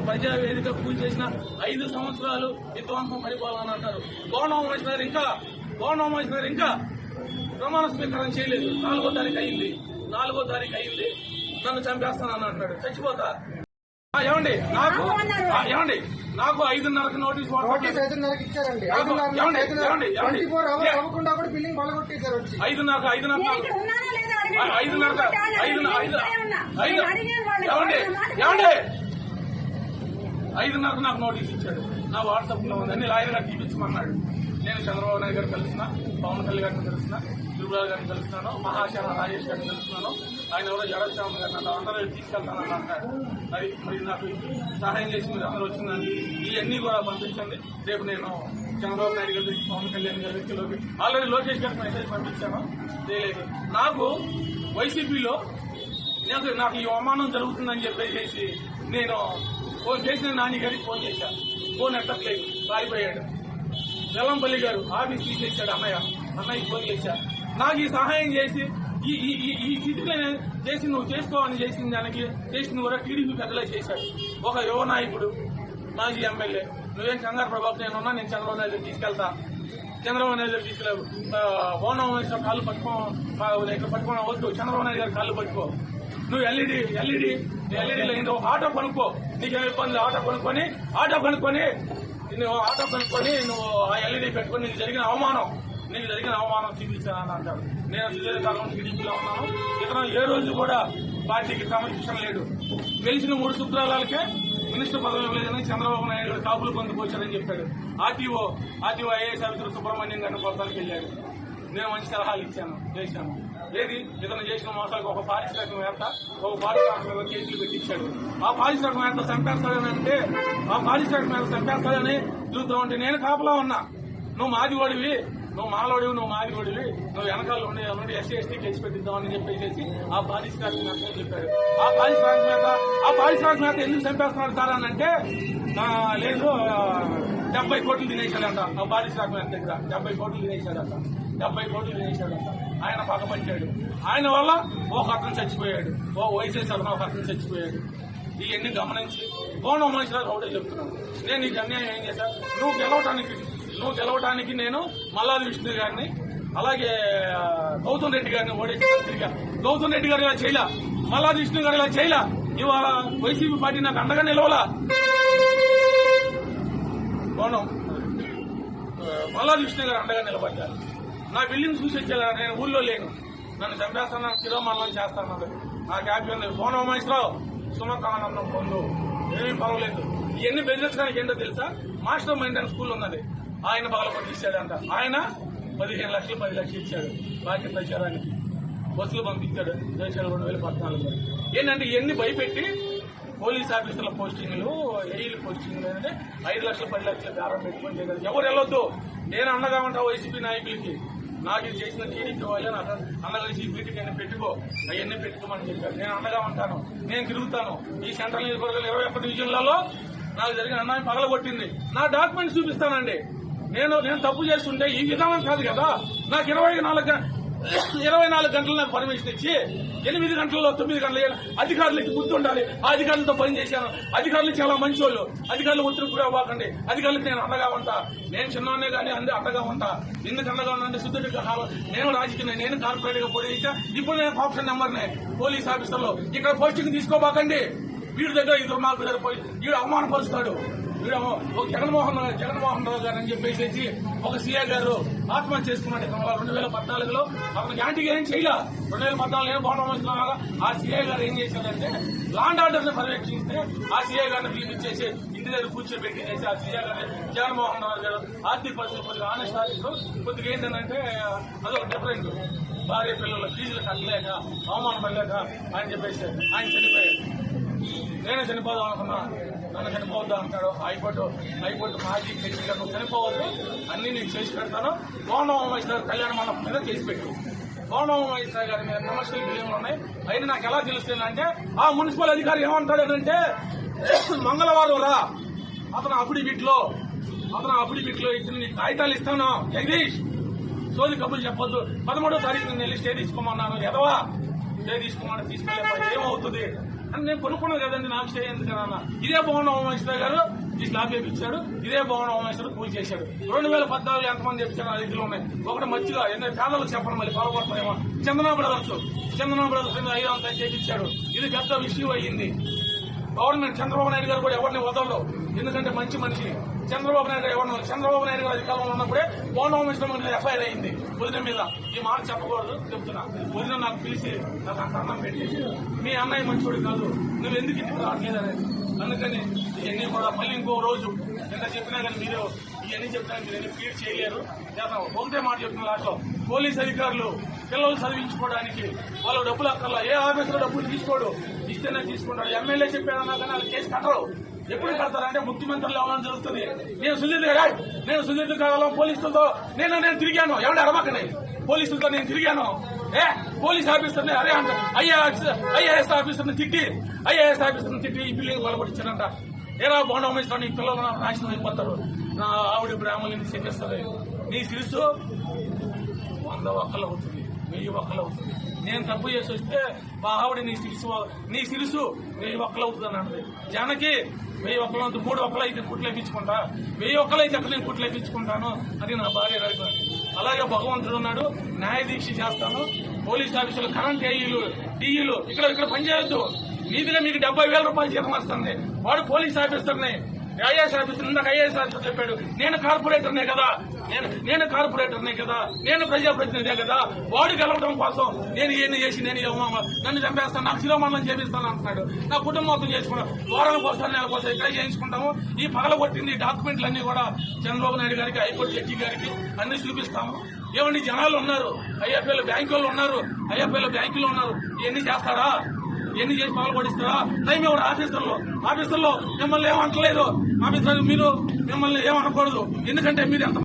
ప్రజావేదిక పూజ చేసిన 5 సంవత్సరాలు విధ్వంసం పరిపాలన అంటారు. గవర్నర్ ఉమేశ్వర్ ఇంకా ప్రమాణ స్వీకారం చేయలేదు. 4వ తారీఖు అయింది. నన్ను చంపేస్తానని అంటాడు. చచ్చిపోతా. ఏమండి నాకు 5:30కి నోటీస్ ఇచ్చారండి. 5:30 నాకు నోటీస్ ఇచ్చాడు. నా వాట్సాప్ లో ఉంది. అన్ని లాయర్ గారు తీపించమన్నాడు. నేను చంద్రబాబు నాయుడు గారు కలిసిన, పవన్ కళ్యాణ్ గారిని కలిసిన, తిరుమల గారిని కలుస్తున్నాను, మహాశాల రాజేష్ గారిని కలుస్తున్నాను. ఆయన ఎవరో జగత్శ్యామ గారిని అందరూ తీసుకెళ్తానని అంటాడు. అది మరి నాకు సహాయం చేసి మీరు అందరూ వచ్చిందండి. ఇవన్నీ కూడా పంపించండి. రేపు నేను చంద్రబాబు నాయుడు గారి పవన్ కళ్యాణ్ గారికి ఆల్రెడీ లోకేష్ గారికి మెసేజ్ పంపించాను. చేయలేదు. నాకు వైసీపీలో నాకు ఈ అవమానం జరుగుతుందని చెప్పేసి నేను ఫోన్ చేసిన నాని గారికి ఫోన్ చేశాను. ఫోన్ ఎత్తట్లేదు, పారిపోయాడు. వెల్లంపల్లి గారు ఆఫీస్ తీసేశాడు. అన్నయ్యకి ఫోన్ చేశాను. నాకు ఈ సహాయం చేసి ఈ స్థితిలో చేసి నువ్వు చేసుకోవాలని చేసిన దానికి చేసిన కూడా టీడీపీ పెద్దలే చేశాడు. ఒక యువ నాయకుడు, మాజీ ఎమ్మెల్యే, నువ్వేం కంగారు ప్రభావం నేనున్నా, నేను చంద్రబాబు నాయుడు తీసుకెళ్తా. చంద్రబాబు నాయుడు తీసుకెళ్ళావు. ఓనం వేసిన కాళ్ళు పట్టుకోవడం వద్దు. చంద్రబాబు నాయుడు గారి కాళ్ళు పట్టుకో. నువ్వు ఎల్ఈడీలో ఒక ఆటో కొనుక్కో. నీకేం ఇబ్బంది? ఆటో కొనుక్కొని నువ్వు ఆ ఎల్ఈడీ పెట్టుకొని నీకు జరిగిన అవమానం చూపించానని అంటారు. నేను సుదీర్ఘకాలం టీడీపీలో ఉన్నాను. ఇతను ఏ రోజు కూడా పార్టీకి క్రమశిక్షణ లేదు. గెలిచిన 3 శుక్రవారాలకే మినిస్టర్ పదవి లేదని చంద్రబాబు నాయుడు గారు కాపులు పొందుకొచ్చారని చెప్పాడు. ఆర్టీఓ ఐఏఎస్ ఆఫీసర్ సుబ్రహ్మణ్యం గారిని కొడతానికి వెళ్ళాడు. నేను మంచి సలహాలు చేశాను. ఏది ఇతను చేసిన మోసాలకు ఒక పారిశ్రామికవేత్త కేసులు పెట్టించాడు. ఆ పారిశ్రామికవేత్త చంపేస్తాడనంటే చూస్తూ ఉంటే నేను కాపలా ఉన్నా. నువ్వు మాదివాడివి, నువ్వు మాదివాడివి, నువ్వు వెనకాల ఉండి ఎస్సీ ఎస్టీ కేసు పెట్టిద్దామని చెప్పేసి ఆ పారిశ్రామికవేత్త చెప్పాడు. ఆ పారిశ్రామికవేత్త ఎందుకు చంపేస్తున్నాడు సార్ అని అంటే, లేదు 70 కోట్లు తినేశాడంట. ఆ పారిశ్రామికవేత్త దగ్గర 70 కోట్లు తినేశాడంట. ఆయన పగపట్టాడు. ఆయన వల్ల ఒక అతను చచ్చిపోయాడు. వైసీపీ అతను ఒక అతను చచ్చిపోయాడు. ఇవన్నీ గమనించి గవర్నర్ ఉమేశ్వర్ ఒకటే చెప్తున్నాను. నేను నీకు అన్యాయం ఏం చేశాను? నువ్వు గెలవటానికి నేను మల్లాది విష్ణు గారిని, అలాగే గౌతమ్ రెడ్డి గారిని ఓడించిన. గౌతమ్ రెడ్డి గారు ఇలా చేయలా, మల్లాది విష్ణు గారు ఇలా చేయలా. ఇవాళ వైసీపీ పార్టీ నాకు అండగా నిలవలా. మల్లాది విష్ణు గారు అండగా నిలబడ్డారు. నా బిల్డింగ్ చూసి వచ్చేదా? నేను ఊళ్ళో లేను. నన్ను చంపేస్తాను, శిరోమరణం చేస్తాను. నా హ్యాపీ ఉంది. గవర్నర్ ఉమేశ్వరరావు సుమకానందం పొందు, ఏమీ పర్వాలేదు. ఇవన్నీ బెదిరించడానికి ఏంటో తెలుసా? మాస్టర్ మైండ్ స్కూల్ ఉన్నది. ఆయన పగలకొట్టి ఇచ్చాడంట. ఆయన 15 లక్షలు 10 లక్షలు ఇచ్చాడు బాధ్యత ప్రచారానికి. బస్సులు పంపించాడు 2014. ఏంటంటే ఇవన్నీ భయపెట్టి పోలీస్ ఆఫీసర్ల పోస్టింగ్లు, ఏఈల పోస్టింగ్లు అంటే 5 లక్షలు 10 లక్షలు దారం పెట్టుకుని చేయగలరు. ఎవరు వెళ్ళొద్దు. నేను అండగా ఉంటా వైసీపీ నాయకులకి. నాకు ఇది చేసిన టీడీపీ వాళ్ళే నాకు అండగా వైసీపీకి నేను పెట్టుకో, అవన్నీ పెట్టుకోమని చెప్పారు. నేను అండగా ఉంటాను, నేను తిరుగుతాను. ఈ సెంట్రల్ నియోజకవర్గాలు 21 డివిజన్లలో నాకు జరిగిన అన్యాయం పగలగొట్టింది. నా డాక్యుమెంట్స్ చూపిస్తానండి. నేను తప్పు చేస్తుంటే ఈ విధానం కాదు కదా. నాకు 24 గంటలు నాకు పర్మిషన్ ఇచ్చి 8 గంటల్లో 9 గంటలు అధికారులకి బుద్ధి ఉండాలి. ఆ అధికారులతో పనిచేశాను. అధికారులు చాలా మంచి వాళ్ళు. అధికారులు ఒత్తిడి కూడా అవ్వకండి. అధికారులకు నేను అండగా ఉంటా. నేను చిన్నవానే కానీ అండగా ఉంటా. ఎందుకు అండగా ఉన్నానంటే శుద్ధుడిగా నేను రాజకీయ, నేను కార్పొరేట్ గా పోటీ చేశా. ఇప్పుడు నేను ఆప్షన్ నెంబర్నే పోలీస్ ఆఫీసర్లో. ఇక్కడ పోస్టింగ్ తీసుకోబాకండి. వీడి దగ్గర ఇద్దరు నాకు దగ్గర పోయి వీడు అవమానపరుస్తాడు. జగన్మోహన్ రావు గారు అని చెప్పేసి ఒక సీఏ గారు ఆత్మహత్య చేసుకున్నాడు 2014లో. అతనికి యాంటీగా ఏం చేయలే. 2014 గవర్నమెంట్ ఆ సీఏ గారు ఏం చేశారంటే లాండ్ ఆర్డర్ ని పర్యవేక్షిస్తే ఆ సీఏ గారిని పిలిపించేసి ఇంటి దగ్గర కూర్చోబెట్టి చేసి ఆ సీఏ గారిని జగన్మోహన్ రావు గారు ఆర్థిక పరిస్థితి కొద్దిగా ఆనెస్ట్ ఆఫీసర్ కొద్దిగా ఏంటంటే అదొక డిఫరెంట్. భార్య పిల్లల ఫీజులు కట్టలేక అవమానం పడలేక అని చెప్పేసి ఆయన చనిపోయాడు. నేనే చనిపోదాం అనుకున్నా. నన్ను చనిపోవద్దు అంటాడు హైకోర్టు మాజీ జడ్జి. నువ్వు చనిపోవద్దు, అన్ని నేను చేసి పెడతాను. గవర్నర్ ఉమేశ్వర్ కళ్యాణ మండపం మీద చేసి పెట్టు. గవర్నర్ ఉమేశ్వర్ గారి మీద కమర్షియల్ బిల్డింగ్లు ఉన్నాయి. అయినా నాకు ఎలా తెలుస్తుందంటే ఆ మున్సిపల్ అధికారి ఏమంటాడంటే మంగళవారం రా, అతను అఫిడవిట్లో ఇచ్చిన నీ కాగితాలు ఇస్తాను జగదీష్, సోది కబుర్లు చెప్పొద్దు. 13వ తారీఖు నేను వెళ్ళి స్టే తీసుకోమన్నాను. ఎదవా స్టే తీసుకోమని తీసుకెళ్ళే ఏమవుతుంది అని నేను కొనుక్కున్నాను కదండి. నాకు స్టే ఎందుకన్నా? ఇదే భవన ఉమేశ్వర గారు ఈ స్లాబ్ వేపించాడు. ఇదే భవన ఉమేశ్వర పూజ చేశాడు. 2014 ఎంతమంది చెప్తారు? ఆ దగ్గర ఉన్నాయి. ఒకటి మంచిగా ఎన్నో పేదలకు చెప్పడం మళ్ళీ పొరపడతామేమో. చందన బ్రదర్స్ మీద 500 చేపించాడు. ఇది పెద్ద విషయం అయ్యింది. గవర్నమెంట్ చంద్రబాబు నాయుడు గారు కూడా ఎవరిని వదలరు. ఎందుకంటే మంచి మనిషి చంద్రబాబు నాయుడు గారు. ఎవరిని చంద్రబాబు నాయుడు గారు అధికారంలో ఉన్నప్పుడే భవన ఉమేశ్వర మీద ఎఫ్ఐఆర్ అయింది. వదిన మీద ఈ మాట చెప్పకూడదు చెప్తున్నా. వదిన నాకు పిలిచి నాకు అంత అన్నం పెట్టేసి మీ అన్నయ్య మంచోడు కాదు, నువ్వు ఎందుకు ఇంటికి రావట్లేదని. అందుకని ఇవన్నీ కూడా మళ్ళీ ఇంకో రోజు ఎంత చెప్పినా కానీ మీరు ఇవన్నీ చెప్పినా మీరు ఫీడ్ చేయలేరు. ఒకటే మాట చెప్తున్నా. లాస్ట్లో పోలీస్ అధికారులు పిల్లలు చదివించుకోవడానికి వాళ్ళు డబ్బులు అక్కర్లా. ఏ ఆఫీసులో డబ్బులు తీసుకోడు, ఇస్తేనే తీసుకుంటాడు. ఎమ్మెల్యే చెప్పారన్నా కానీ వాళ్ళు కేసు కట్టరు. ఎప్పుడు కడతారంటే ముఖ్యమంత్రులు ఏమైనా జరుగుతుంది. నేను సుదీర్ఘ కాలం పోలీసులతో నేను తిరిగాను. ఎవరు అడవకనే పోలీసులతో నేను తిరిగాను. పోలీస్ ఆఫీసర్ని అరే అంట ఐఏఎస్ ఆఫీసర్ని తిట్టి ఈ బిల్డింగ్ బలపడిచ్చారంట. ఏరా బోండా ఉమేశ్వర నీ పిల్లలు నాశనం అయిపోతారు. నా ఆవిడ బ్రాహ్మణుని చెప్పేస్తుంది. నీ శిరస్సు 100 ఒక్కలు అవుతుంది, 1000 ఒక్కలు అవుతుంది. నేను తప్పు చేసి వస్తే మా ఆవిడ నీ శిరస్సు 1000 ఒక్కలు అవుతుంది అని అంటది. జానకి 1000 ఒక్కలు అవుతుంది. 3 ఒక్కలు అయితే కుట్లు వేయించుకుంటా, 1000 ఒక్కలు అయితే అక్కడ నేను కుట్లు వేయించుకుంటాను అని నా భార్య అడిగాను. అలాగే భగవంతుడు ఉన్నాడు. న్యాయ దీక్ష చేస్తాను. పోలీస్ ఆఫీసులు కరెంట్ ఏఈలు డిఈలు ఇక్కడ పనిచేయొద్దు. మీదిగా మీకు 70,000 రూపాయలు జీతం వస్తుంది. వాడు పోలీస్ ఆఫీసర్ని ఐఏఎస్ ఆఫీసర్ నాకు ఐఏఎస్ ఆఫీసర్ చెప్పాడు. నేను కార్పొరేటర్నే కదా, నేను ప్రజాప్రతినిధే కదా. వాడు గెలవడం కోసం నేను ఏమి చేసి నన్ను చంపేస్తాను, నాకు శిరోమండలం చేపిస్తాను అంటున్నాడు. నా కుటుంబం మొత్తం చేసుకున్నాను. వారానికి ఒకసారి నెలకు ఒకసారి ఇక్కడ చేయించుకుంటాము. ఈ పగలగొట్టింది డాక్యుమెంట్లు అన్ని కూడా చంద్రబాబు నాయుడు గారికి, హైకోర్టు జడ్జి గారికి అన్ని చూపిస్తాము. ఏమండి జనాలు ఉన్నారు, ఐఎఫ్ఐలో బ్యాంకుల్లో ఉన్నారు, ఇవన్నీ చేస్తారా? ఎన్ని చేసి పగలగొడిస్తారా? టైం ఎవరు? ఆఫీసర్లో మిమ్మల్ని ఏమంటలేదు. ఆఫీసర్ మీరు మిమ్మల్ని ఏమనకూడదు. ఎందుకంటే మీరు ఎంత